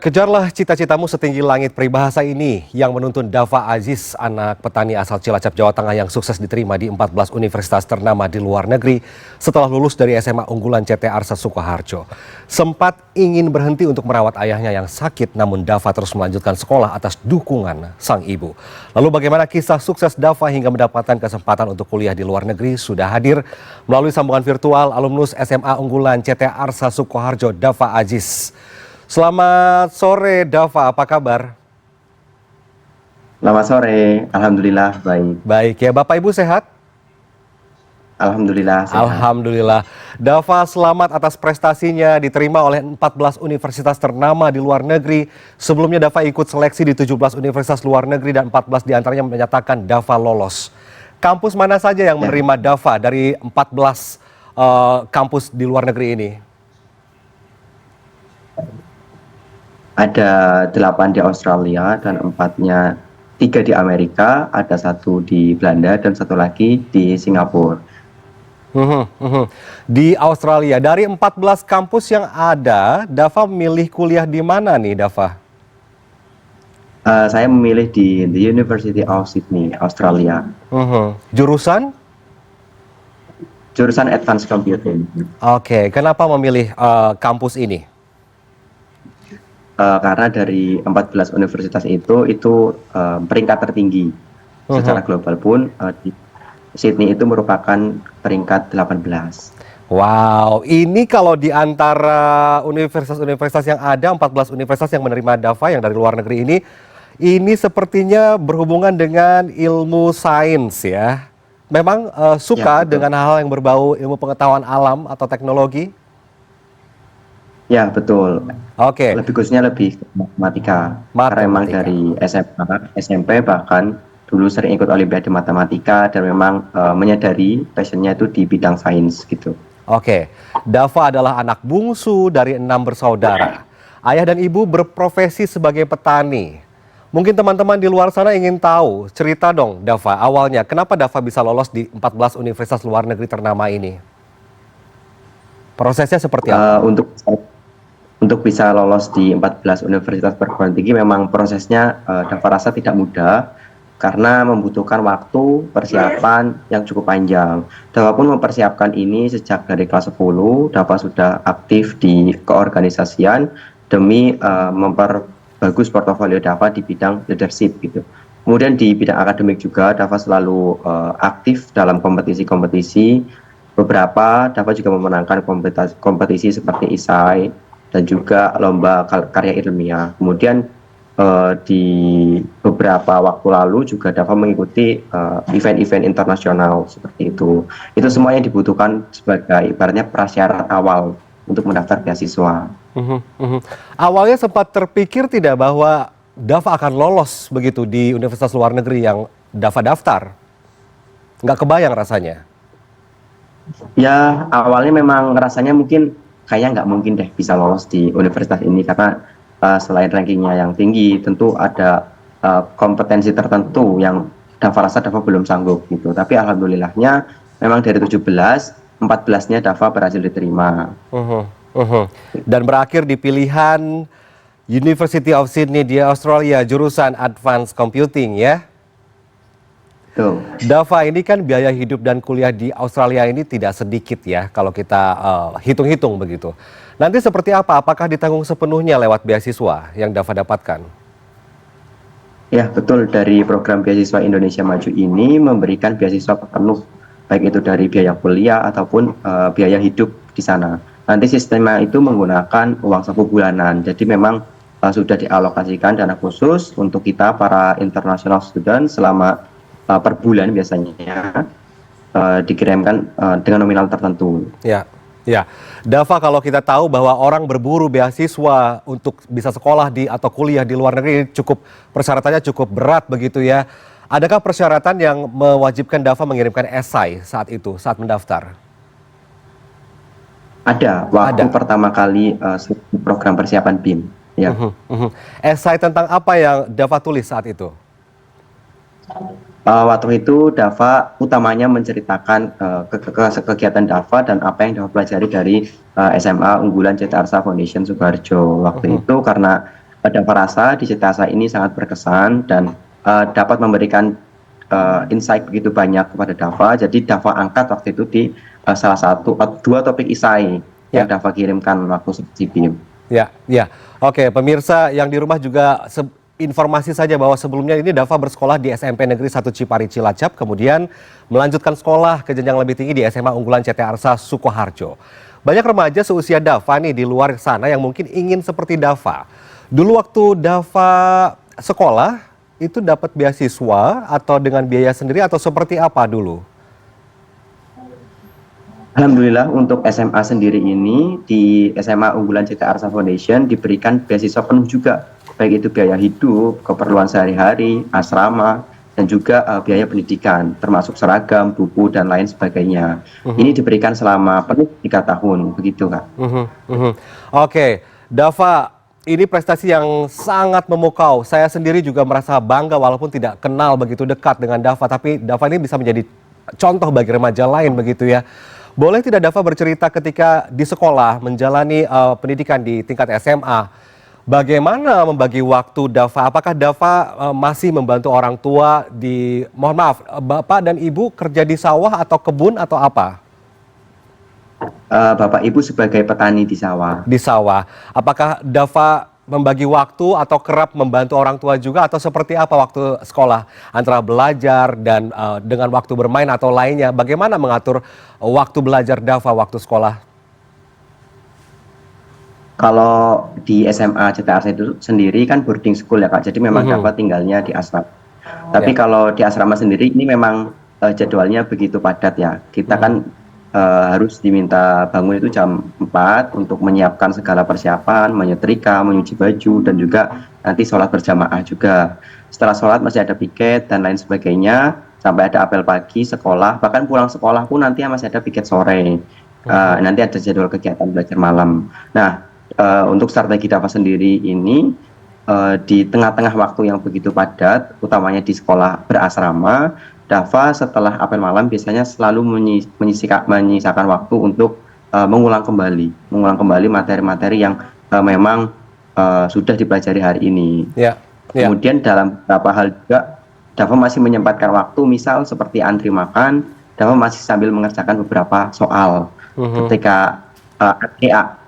Kejarlah cita-citamu setinggi langit. Peribahasa ini yang menuntun Dava Aziz, anak petani asal Cilacap, Jawa Tengah yang sukses diterima di 14 universitas ternama di luar negeri setelah lulus dari SMA unggulan CT Arsa Sukoharjo. Sempat ingin berhenti untuk merawat ayahnya yang sakit, namun Dava terus melanjutkan sekolah atas dukungan sang ibu. Lalu bagaimana kisah sukses Dava hingga mendapatkan kesempatan untuk kuliah di luar negeri? Sudah hadir melalui sambungan virtual alumnus SMA unggulan CT Arsa Sukoharjo, Dava Aziz. Selamat sore Dava, apa kabar? Selamat sore, alhamdulillah baik. Baik ya, Bapak Ibu sehat? Alhamdulillah sehat. Alhamdulillah. Dava, selamat atas prestasinya diterima oleh 14 universitas ternama di luar negeri. Sebelumnya Dava ikut seleksi di 17 universitas luar negeri dan 14 diantaranya menyatakan Dava lolos. Kampus mana saja yang menerima Dava dari 14 kampus di luar negeri ini? Ada 8 di Australia dan 3 di Amerika, ada 1 di Belanda dan 1 lagi di Singapura. Di Australia, dari 14 kampus yang ada, Dava memilih kuliah di mana nih Dava? Saya memilih di The University of Sydney, Australia. Jurusan? Jurusan Advanced Computing. Oke, kenapa memilih kampus ini? Karena dari 14 universitas itu peringkat tertinggi secara global pun di Sydney itu merupakan peringkat 18. Wow, ini kalau di antara universitas-universitas yang ada, 14 universitas yang menerima Dava yang dari luar negeri ini sepertinya berhubungan dengan ilmu sains ya. Memang suka dengan hal-hal yang berbau ilmu pengetahuan alam atau teknologi? Ya, betul. Oke. Lebih khususnya lebih ke matematika. Karena memang dari SMA, SMP bahkan dulu sering ikut olimpiade matematika dan memang menyadari passionnya itu di bidang sains gitu. Oke. Dava adalah anak bungsu dari 6 bersaudara. Ayah dan ibu berprofesi sebagai petani. Mungkin teman-teman di luar sana ingin tahu, cerita dong Dava, awalnya kenapa Dava bisa lolos di 14 universitas luar negeri ternama ini? Prosesnya seperti apa? Untuk bisa lolos di 14 universitas perguruan tinggi memang prosesnya Dava rasa tidak mudah karena membutuhkan waktu persiapan yang cukup panjang. Dava pun mempersiapkan ini sejak dari kelas 10. Dava sudah aktif di keorganisasian demi memperbagus portofolio Dava di bidang leadership gitu. Kemudian di bidang akademik juga Dava selalu aktif dalam kompetisi-kompetisi. Beberapa Dava juga memenangkan kompetisi seperti ISAI dan juga lomba karya ilmiah. Kemudian di beberapa waktu lalu juga Dava mengikuti event-event internasional seperti itu. Itu semua yang dibutuhkan sebagai ibaratnya prasyarat awal untuk mendaftar beasiswa. Awalnya sempat terpikir tidak bahwa Dava akan lolos begitu di universitas luar negeri yang Dava daftar? Nggak kebayang rasanya? Ya, awalnya memang rasanya mungkin kayaknya nggak mungkin deh bisa lolos di universitas ini karena selain rankingnya yang tinggi tentu ada kompetensi tertentu yang Dava rasa Dava belum sanggup gitu. Tapi alhamdulillahnya memang dari 17, 14-nya Dava berhasil diterima. Dan berakhir di pilihan University of Sydney di Australia, jurusan Advanced Computing ya? Tuh. Dava, ini kan biaya hidup dan kuliah di Australia ini tidak sedikit ya kalau kita hitung-hitung begitu. Nanti seperti apa? Apakah ditanggung sepenuhnya lewat beasiswa yang Dava dapatkan? Ya, betul. Dari program beasiswa Indonesia Maju ini memberikan beasiswa penuh, baik itu dari biaya kuliah ataupun biaya hidup di sana. Nanti sistemnya itu menggunakan uang saku bulanan. Jadi memang sudah dialokasikan dana khusus untuk kita para international student selama per bulan biasanya dikirimkan dengan nominal tertentu. Ya. Dava, kalau kita tahu bahwa orang berburu beasiswa untuk bisa sekolah atau kuliah di luar negeri persyaratannya cukup berat begitu ya. Adakah persyaratan yang mewajibkan Dava mengirimkan esai saat mendaftar? Ada. Waktu pertama kali program persiapan BIM. Ya. Esai tentang apa yang Dava tulis saat itu? Waktu itu Dava utamanya menceritakan kegiatan Dava dan apa yang Dava pelajari dari SMA unggulan CT Arsa Foundation Sukoharjo. Waktu itu karena Dava rasa di Cita Asa ini sangat berkesan dan dapat memberikan insight begitu banyak kepada Dava. Jadi Dava angkat waktu itu di salah satu dua topik isai yang Ya. Dava kirimkan waktu skripsi BIM. Ya, ya. Oke, pemirsa yang di rumah juga informasi saja bahwa sebelumnya ini Dava bersekolah di SMP Negeri 1 Cipari Cilacap, kemudian melanjutkan sekolah ke jenjang lebih tinggi di SMA unggulan CT Arsa Sukoharjo. Banyak remaja seusia Dava nih di luar sana yang mungkin ingin seperti Dava. Dulu waktu Dava sekolah itu dapat beasiswa atau dengan biaya sendiri atau seperti apa dulu? Alhamdulillah untuk SMA sendiri ini di SMA unggulan CT Arsa Foundation diberikan beasiswa penuh juga, baik itu biaya hidup, keperluan sehari-hari, asrama, dan juga biaya pendidikan, termasuk seragam, buku, dan lain sebagainya. Ini diberikan selama penuh 3 tahun, begitu Kak. Oke, Dava, ini prestasi yang sangat memukau. Saya sendiri juga merasa bangga walaupun tidak kenal begitu dekat dengan Dava, tapi Dava ini bisa menjadi contoh bagi remaja lain begitu ya. Boleh tidak Dava bercerita ketika di sekolah menjalani pendidikan di tingkat SMA, bagaimana membagi waktu Dava? Apakah Dava masih membantu orang tua di, mohon maaf, Bapak dan Ibu kerja di sawah atau kebun atau apa? Bapak Ibu sebagai petani di sawah. Di sawah. Apakah Dava membagi waktu atau kerap membantu orang tua juga atau seperti apa waktu sekolah antara belajar dan dengan waktu bermain atau lainnya? Bagaimana mengatur waktu belajar Dava waktu sekolah? Kalau di SMA CT Arsa itu sendiri kan boarding school ya Kak, jadi memang Dava tinggalnya di asrama. Tapi kalau di asrama sendiri ini memang jadwalnya begitu padat ya. Kita kan harus diminta bangun itu jam 4 untuk menyiapkan segala persiapan, menyetrika, menyuci baju, dan juga nanti sholat berjamaah juga. Setelah sholat masih ada piket dan lain sebagainya, sampai ada apel pagi, sekolah, bahkan pulang sekolah pun nanti masih ada piket sore. Nanti ada jadwal kegiatan belajar malam. Nah, untuk strategi Dava sendiri ini, di tengah-tengah waktu yang begitu padat, utamanya di sekolah berasrama, Dava setelah apel malam biasanya selalu menyisakan waktu untuk mengulang kembali materi-materi yang memang sudah dipelajari hari ini. Kemudian dalam beberapa hal juga Dava masih menyempatkan waktu, misal seperti antri makan, Dava masih sambil mengerjakan beberapa soal. Ketika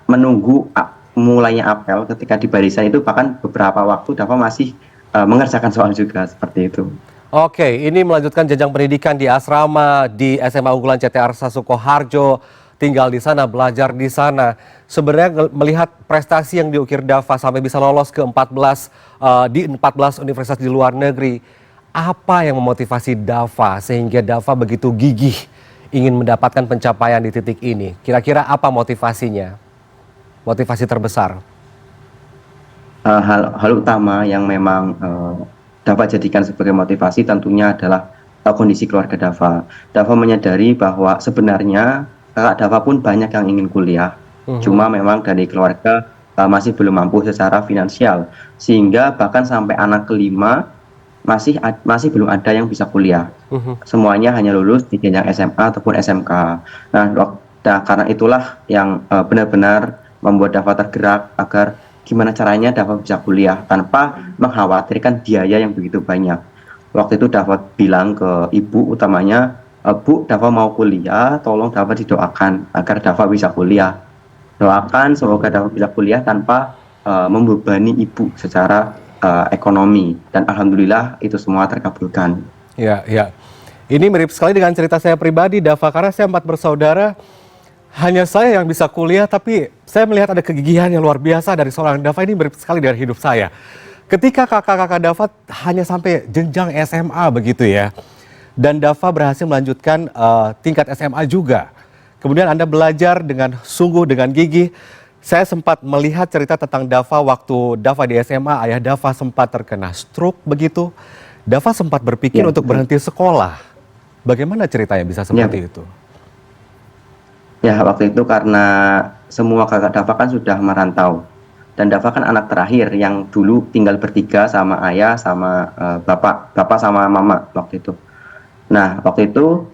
menunggu mulainya apel, ketika di barisan itu bahkan beberapa waktu Dava masih mengerjakan soal juga, seperti itu. Oke, ini melanjutkan jenjang pendidikan di asrama di SMA unggulan CT Arsa Sukoharjo, tinggal di sana, belajar di sana. Sebenarnya melihat prestasi yang diukir Dava sampai bisa lolos ke 14 di 14 universitas di luar negeri, apa yang memotivasi Dava sehingga Dava begitu gigih ingin mendapatkan pencapaian di titik ini? Kira-kira apa motivasinya? Motivasi terbesar? Hal utama yang memang dapat jadikan sebagai motivasi tentunya adalah kondisi keluarga Dava. Dava menyadari bahwa sebenarnya kakak Dava pun banyak yang ingin kuliah, cuma memang dari keluarga masih belum mampu secara finansial, sehingga bahkan sampai anak kelima masih belum ada yang bisa kuliah. Semuanya hanya lulus di jenjang SMA ataupun SMK. Nah, karena itulah yang benar-benar membuat Dava tergerak agar gimana caranya Dava bisa kuliah tanpa mengkhawatirkan biaya yang begitu banyak. Waktu itu Dava bilang ke ibu utamanya, Bu, Dava mau kuliah, tolong Dava didoakan agar Dava bisa kuliah. Doakan semoga Dava bisa kuliah tanpa membebani ibu secara ekonomi. Dan alhamdulillah itu semua terkabulkan. Ya, ya. Ini mirip sekali dengan cerita saya pribadi, Dava, karena saya 4 bersaudara. Hanya saya yang bisa kuliah, tapi saya melihat ada kegigihan yang luar biasa dari seorang Dava. Ini mirip sekali dari hidup saya. Ketika kakak-kakak Dava hanya sampai jenjang SMA begitu ya. Dan Dava berhasil melanjutkan tingkat SMA juga. Kemudian Anda belajar dengan sungguh, dengan gigih. Saya sempat melihat cerita tentang Dava waktu Dava di SMA. Ayah Dava sempat terkena stroke begitu. Dava sempat berpikir untuk berhenti sekolah. Bagaimana ceritanya bisa seperti itu? Ya, waktu itu karena semua kakak Dava kan sudah merantau. Dan Dava kan anak terakhir yang dulu tinggal bertiga sama ayah, sama bapak sama mama waktu itu. Nah, waktu itu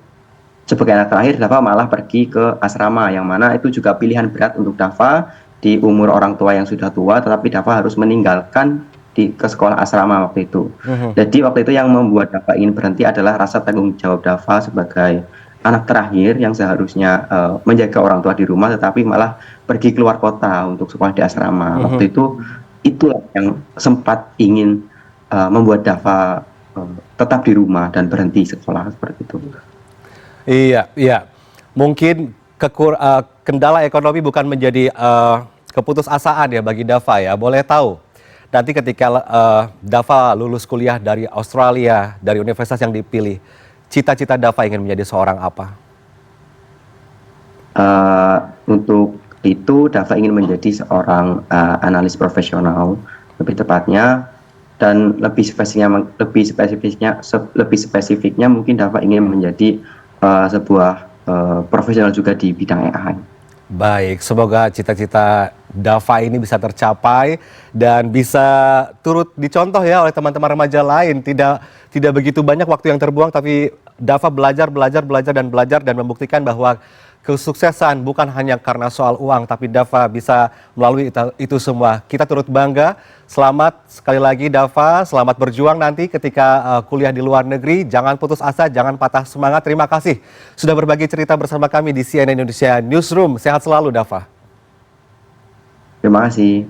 sebagai anak terakhir Dava malah pergi ke asrama, yang mana itu juga pilihan berat untuk Dava di umur orang tua yang sudah tua, tetapi Dava harus meninggalkan ke sekolah asrama waktu itu. Jadi waktu itu yang membuat Dava ingin berhenti adalah rasa tanggung jawab Dava sebagai anak terakhir yang seharusnya menjaga orang tua di rumah, tetapi malah pergi keluar kota untuk sekolah di asrama. Waktu itu itulah yang sempat ingin membuat Dava tetap di rumah dan berhenti sekolah seperti itu. Iya, iya. Mungkin kendala ekonomi bukan menjadi keputusasaan ya bagi Dava ya. Boleh tahu nanti ketika Dava lulus kuliah dari Australia, dari universitas yang dipilih, cita-cita Dava ingin menjadi seorang apa? Untuk itu Dava ingin menjadi seorang analis profesional, lebih tepatnya, dan lebih spesifiknya mungkin Dava ingin menjadi sebuah profesional juga di bidang AI. Baik, semoga cita-cita Dava ini bisa tercapai dan bisa turut dicontoh ya oleh teman-teman remaja lain. Tidak begitu banyak waktu yang terbuang, tapi Dava belajar dan membuktikan bahwa kesuksesan bukan hanya karena soal uang, tapi Dava bisa melalui itu semua. Kita turut bangga. Selamat sekali lagi Dava, selamat berjuang nanti ketika kuliah di luar negeri. Jangan putus asa, jangan patah semangat. Terima kasih sudah berbagi cerita bersama kami di CNN Indonesia Newsroom. Sehat selalu Dava. Terima kasih.